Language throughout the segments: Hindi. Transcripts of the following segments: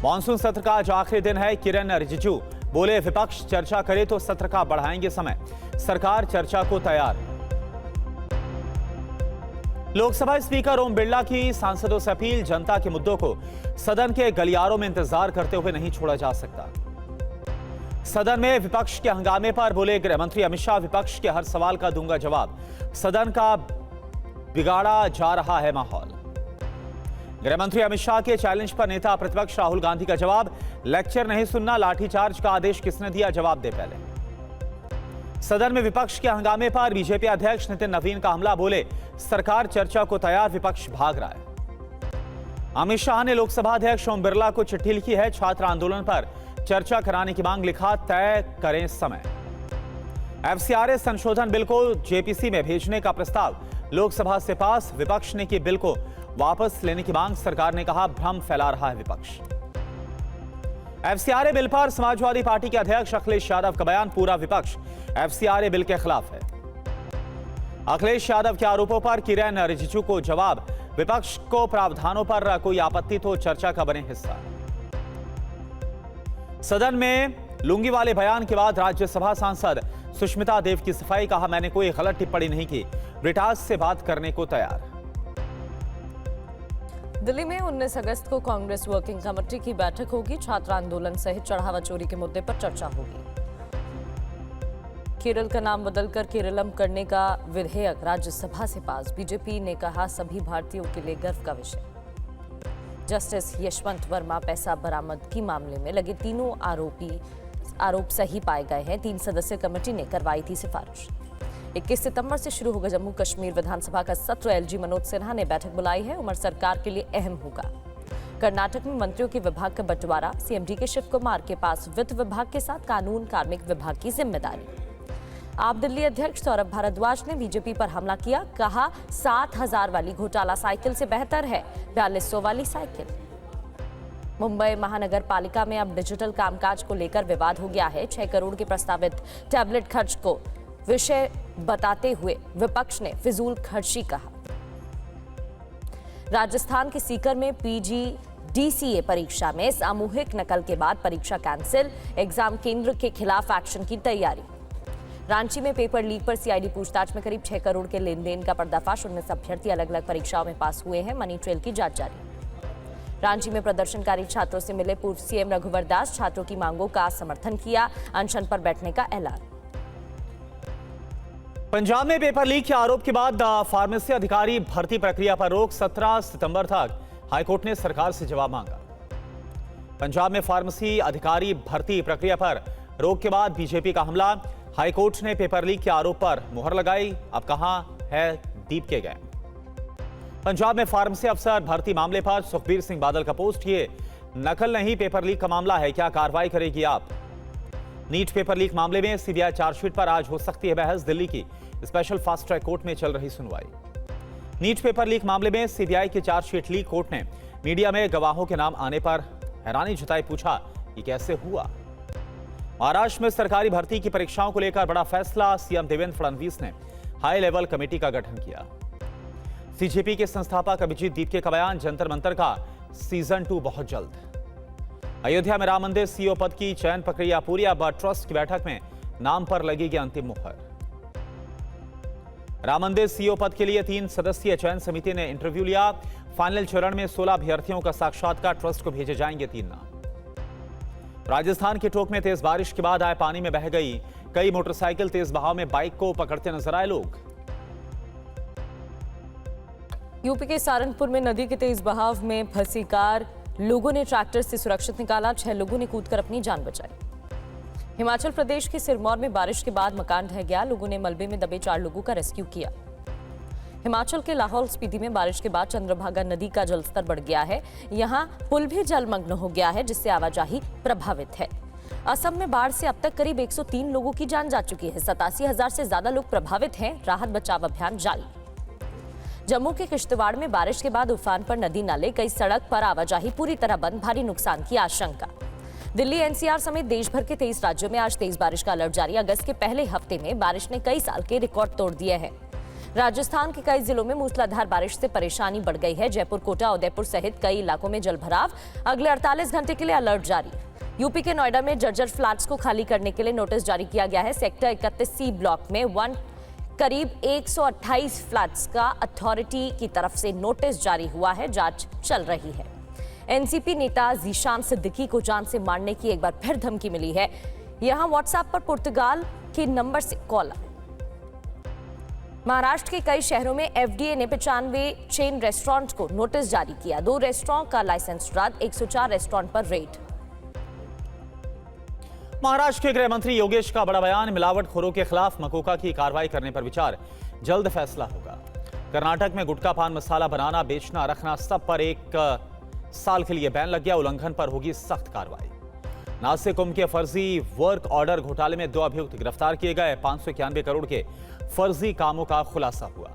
मॉनसून सत्र का आज आखिरी दिन है। किरण रिजिजू बोले, विपक्ष चर्चा करे तो सत्र का बढ़ाएंगे समय, सरकार चर्चा को तैयार। लोकसभा स्पीकर ओम बिरला की सांसदों से अपील, जनता के मुद्दों को सदन के गलियारों में इंतजार करते हुए नहीं छोड़ा जा सकता। सदन में विपक्ष के हंगामे पर बोले गृह मंत्री अमित शाह, विपक्ष के हर सवाल का दूंगा जवाब, सदन का बिगाड़ा जा रहा है माहौल। गृह मंत्री अमित शाह के चैलेंज पर नेता प्रतिपक्ष राहुल गांधी का जवाब, लेक्चर नहीं सुनना, लाठीचार्ज का आदेश किसने दिया, जवाब दे पहले। सदन में विपक्ष के हंगामे पर बीजेपी अध्यक्ष नितिन नवीन का हमला, बोले सरकार चर्चा को तैयार, विपक्ष भाग रहा है। अमित शाह ने लोकसभा अध्यक्ष ओम बिरला को चिट्ठी लिखी है, छात्र आंदोलन पर चर्चा कराने की मांग, लिखा तय करें समय। एफसीआरए संशोधन बिल को जेपीसी में भेजने का प्रस्ताव लोकसभा से पास, विपक्ष ने की बिल को वापस लेने की मांग, सरकार ने कहा भ्रम फैला रहा है विपक्ष। एफसीआरए बिल पर समाजवादी पार्टी के अध्यक्ष अखिलेश यादव का बयान, पूरा विपक्ष एफसीआरए बिल के खिलाफ है। अखिलेश यादव के आरोपों पर किरण रिजिजू को जवाब, विपक्ष को प्रावधानों पर कोई आपत्ति तो चर्चा का बने हिस्सा। सदन में लुंगी वाले बयान के बाद राज्यसभा सांसद सुष्मिता देव की सफाई, कहा मैंने कोई गलत टिप्पणी नहीं की, ब्रिटास से बात करने को तैयार। दिल्ली में 19 अगस्त को कांग्रेस वर्किंग कमेटी की बैठक होगी, छात्र आंदोलन सहित चढ़ावा चोरी के मुद्दे पर चर्चा होगी। केरल का नाम बदलकर केरलम करने का विधेयक राज्यसभा से पास, बीजेपी ने कहा सभी भारतीयों के लिए गर्व का विषय। जस्टिस यशवंत वर्मा पैसा बरामदगी मामले में लगे तीनों आरोप सही पाए गए हैं, 3 सदस्यीय कमेटी ने करवाई थी सिफारिश। 21 सितंबर से शुरू होगा जम्मू कश्मीर विधानसभा का सत्र, एलजी मनोज सिन्हा ने बैठक बुलाई है, उमर सरकार के लिए अहम होगा। कर्नाटक में मंत्रियों के विभाग का बंटवारा, सीएम डीके शिव कुमार के पास वित्त विभाग के साथ कानून कार्मिक विभाग की जिम्मेदारी। आप दिल्ली अध्यक्ष सौरभ भारद्वाज ने बीजेपी पर हमला किया, कहा 7,000 वाली घोटाला साइकिल से बेहतर है 4200 वाली साइकिल। मुंबई महानगर पालिका में अब डिजिटल कामकाज को लेकर विवाद हो गया है। 6 करोड़ के प्रस्तावित टैबलेट खर्च को विषय बताते हुए विपक्ष ने फिजूल खर्ची कहा। राजस्थान के सीकर में पीजीडीसीए परीक्षा में सामूहिक नकल के बाद परीक्षा कैंसिल, एग्जाम केंद्र के खिलाफ एक्शन की तैयारी। रांची में पेपर लीक पर सीआईडी पूछताछ में करीब 6 करोड़ के लेन देन का पर्दाफाश, 19 अभ्यर्थी अलग अलग परीक्षाओं में पास हुए हैं, मनी ट्रेल की जांच जारी। रांची में प्रदर्शनकारी छात्रों से मिले पूर्व सीएम रघुवर दास, छात्रों की मांगों का समर्थन किया, अनशन पर बैठने का ऐलान। पंजाब में पेपर लीक के आरोप के बाद फार्मेसी अधिकारी भर्ती प्रक्रिया पर रोक, 17 सितंबर तक हाईकोर्ट ने सरकार से जवाब मांगा। पंजाब में फार्मेसी अधिकारी भर्ती प्रक्रिया पर रोक के बाद बीजेपी का हमला, हाईकोर्ट ने पेपर लीक के आरोप पर मुहर लगाई, अब कहां है दीप के गए। पंजाब में फार्मेसी अफसर भर्ती मामले पर सुखबीर सिंह बादल का पोस्ट, ये नकल नहीं पेपर लीक का मामला है, क्या कार्रवाई करेगी आप। नीट पेपर लीक मामले में सीबीआई चार्जशीट पर आज हो सकती है बहस, दिल्ली की स्पेशल फास्ट ट्रैक कोर्ट में चल रही सुनवाई। नीट पेपर लीक मामले में सीबीआई की चार्जशीट लीक, कोर्ट ने मीडिया में गवाहों के नाम आने पर हैरानी जताई, पूछा ये कैसे हुआ। महाराष्ट्र में सरकारी भर्ती की परीक्षाओं को लेकर बड़ा फैसला, सीएम देवेंद्र फडणवीस ने हाई लेवल कमेटी का गठन किया। सीजेपी के संस्थापक अभिजीत दीपके का बयान, जंतर मंतर का सीजन 2 बहुत जल्द। अयोध्या में राम मंदिर सीईओ पद की चयन प्रक्रिया पूरी, अब ट्रस्ट की बैठक में नाम पर लगेगी अंतिम मुहर। राम मंदिर सीईओ पद के लिए 3 सदस्यीय चयन समिति ने इंटरव्यू लिया, फाइनल चरण में 16 अभ्यर्थियों का साक्षात्कार, ट्रस्ट को भेजे जाएंगे 3 नाम। राजस्थान के टोंक में तेज बारिश के बाद आए पानी में बह गई कई मोटरसाइकिल, तेज बहाव में बाइक को पकड़ते नजर आए लोग। यूपी के सहारनपुर में नदी के तेज बहाव में फंसी कार, लोगों ने ट्रैक्टर से सुरक्षित निकाला, 6 लोगों ने कूदकर अपनी जान बचाई। हिमाचल प्रदेश के सिरमौर में बारिश के बाद मकान ढह गया, लोगों ने मलबे में दबे 4 लोगों का रेस्क्यू किया। हिमाचल के लाहौल स्पीति में बारिश के बाद चंद्रभागा नदी का जलस्तर बढ़ गया है, यहां पुल भी जलमग्न हो गया है, जिससे आवाजाही प्रभावित है। असम में बाढ़ से अब तक करीब 103 लोगों की जान जा चुकी है, 87,000 से ज्यादा लोग प्रभावित हैं, राहत बचाव अभियान जारी। जम्मू के किश्तवाड़ में बारिश के बाद उफान पर नदी नाले, कई सड़क पर आवाजाही पूरी तरह बंद, भारी नुकसान की आशंका। दिल्ली एनसीआर समेत देश भर के 23 राज्यों में आज तेज बारिश का अलर्ट जारी। अगस्त के पहले हफ्ते में बारिश ने कई साल के रिकॉर्ड तोड़ दिए हैं। राजस्थान के कई जिलों में मूसलाधार बारिश से परेशानी बढ़ गई है। जयपुर, कोटा, उदयपुर सहित कई इलाकों में जलभराव। अगले 48 घंटे के लिए अलर्ट जारी। यूपी के नोएडा में जर्जर फ्लैट्स को खाली करने के लिए नोटिस जारी किया गया है। सेक्टर 31C ब्लॉक में करीब 128 फ्लैट्स का अथॉरिटी की तरफ से नोटिस जारी हुआ है। जांच चल रही है। एनसीपी नेता जीशान सिद्दीकी को जान से मारने की एक बार फिर धमकी मिली है। यहां व्हाट्सएप पर पुर्तगाल के नंबर से कॉल। महाराष्ट्र के कई शहरों में एफडीए ने 95 चेन रेस्टोरेंट को नोटिस जारी किया। 2 रेस्टोरेंट का लाइसेंस रद्द, 104 रेस्टोरेंट पर रेड। महाराष्ट्र के गृह मंत्री योगेश का बड़ा बयान, मिलावटखोरों के खिलाफ मकोका की कार्रवाई करने पर विचार, जल्द फैसला होगा। कर्नाटक में गुटखा, पान मसाला बनाना, बेचना, रखना सब पर 1 साल के लिए बैन लग गया। उल्लंघन पर होगी सख्त कार्रवाई। नासिक कुंभ के फर्जी वर्क ऑर्डर घोटाले में 2 अभियुक्त गिरफ्तार किए गए। 591 करोड़ के फर्जी कामों का खुलासा हुआ।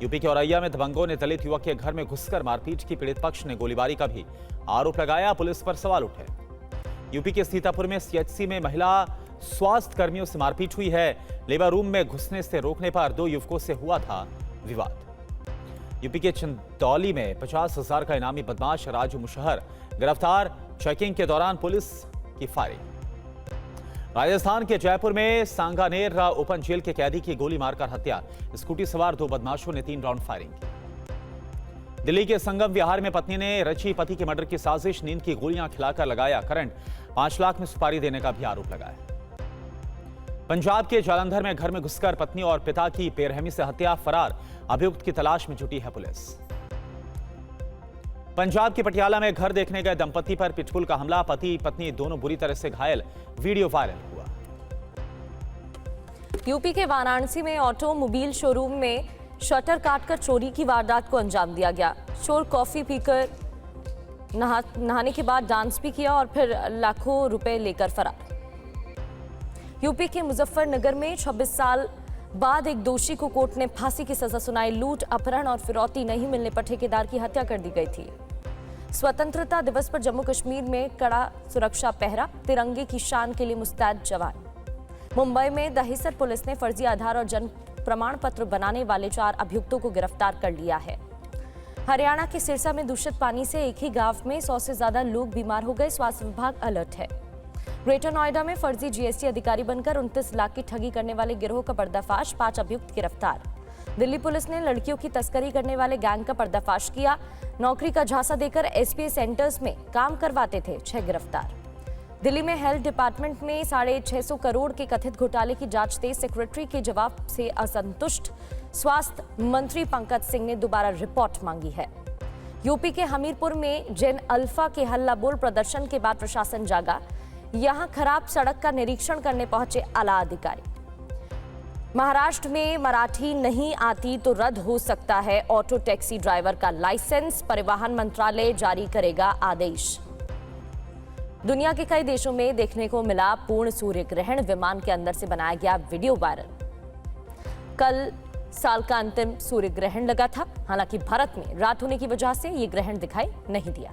यूपी के औरैया में दबंगों ने दलित युवक के घर में घुसकर मारपीट की। पीड़ित पक्ष ने गोलीबारी का भी आरोप लगाया। पुलिस पर सवाल उठे। यूपी के सीतापुर में सीएचसी में महिला स्वास्थ्य कर्मियों से मारपीट हुई है। लेबर रूम में घुसने से रोकने पर 2 युवकों से हुआ था विवाद। यूपी के चंदौली में 50,000 का इनामी बदमाश राजू मुशहर गिरफ्तार। चेकिंग के दौरान पुलिस की फायरिंग। राजस्थान के जयपुर में सांगानेर ओपन जेल के कैदी की गोली मारकर हत्या। स्कूटी सवार 2 बदमाशों ने 3 राउंड फायरिंग की। दिल्ली के संगम विहार में पत्नी ने रची पति के मर्डर की साजिश। नींद की गोलियां खिलाकर लगाया करंट। 5 लाख में सुपारी देने का भी आरोप लगाया। पंजाब के जालंधर में घर में घुसकर पत्नी और पिता की बेरहमी से हत्या, फरार अभियुक्त की तलाश में जुटी है पुलिस। पंजाब के पटियाला में घर देखने गए दंपति पर पिटबुल का हमला, पति पत्नी दोनों बुरी तरह से घायल, वीडियो वायरल हुआ। यूपी के वाराणसी में ऑटोमोबाइल शोरूम में शटर काटकर चोरी की वारदात को अंजाम दिया गया। चोर कॉफी पीकर नहाने के बाद डांस भी किया और फिर लाखों रुपए लेकर फरार। यूपी के मुजफ्फरनगर में 26 साल बाद एक दोषी को कोर्ट ने फांसी की सजा सुनाई। लूट, अपहरण और फिरौती नहीं मिलने पर ठेकेदार की हत्या कर दी गई थी। स्वतंत्रता दिवस पर जम्मू कश्मीर में कड़ा सुरक्षा पहरा, तिरंगे की शान के लिए मुस्तैद जवान। मुंबई में दहिसर पुलिस ने फर्जी आधार और जन्म प्रमाण पत्र बनाने वाले 4 अभियुक्तों को गिरफ्तार कर लिया है। हरियाणा के सिरसा में दूषित पानी से एक ही गांव में 100 से ज्यादा लोग बीमार हो गए। स्वास्थ्य विभाग अलर्ट है। ग्रेटर नोएडा में फर्जी जीएसटी अधिकारी बनकर 29 लाख की ठगी करने वाले गिरोह का पर्दाफाश, 5 अभियुक्त गिरफ्तार। दिल्ली पुलिस ने लड़कियों की तस्करी करने वाले गैंग का पर्दाफाश किया। नौकरी का झांसा देकर एसपीए सेंटर्स में काम करवाते थे 6 गिरफ्तार। दिल्ली में हेल्थ डिपार्टमेंट में 650 करोड़ के कथित घोटाले की जांच तेज। सेक्रेटरी के जवाब से असंतुष्ट स्वास्थ्य मंत्री पंकज सिंह ने दोबारा रिपोर्ट मांगी है। यूपी के हमीरपुर में जेन अल्फा के हल्ला बोल प्रदर्शन के बाद प्रशासन जागा। यहां खराब सड़क का निरीक्षण करने पहुंचे आला अधिकारी। महाराष्ट्र में मराठी नहीं आती तो रद्द हो सकता है ऑटो टैक्सी ड्राइवर का लाइसेंस। परिवहन मंत्रालय जारी करेगा आदेश। दुनिया के कई देशों में देखने को मिला पूर्ण सूर्य ग्रहण। विमान के अंदर से बनाया गया वीडियो वायरल। कल साल का अंतिम सूर्य ग्रहण लगा था। हालांकि भारत में रात होने की वजह से ये ग्रहण दिखाई नहीं दिया।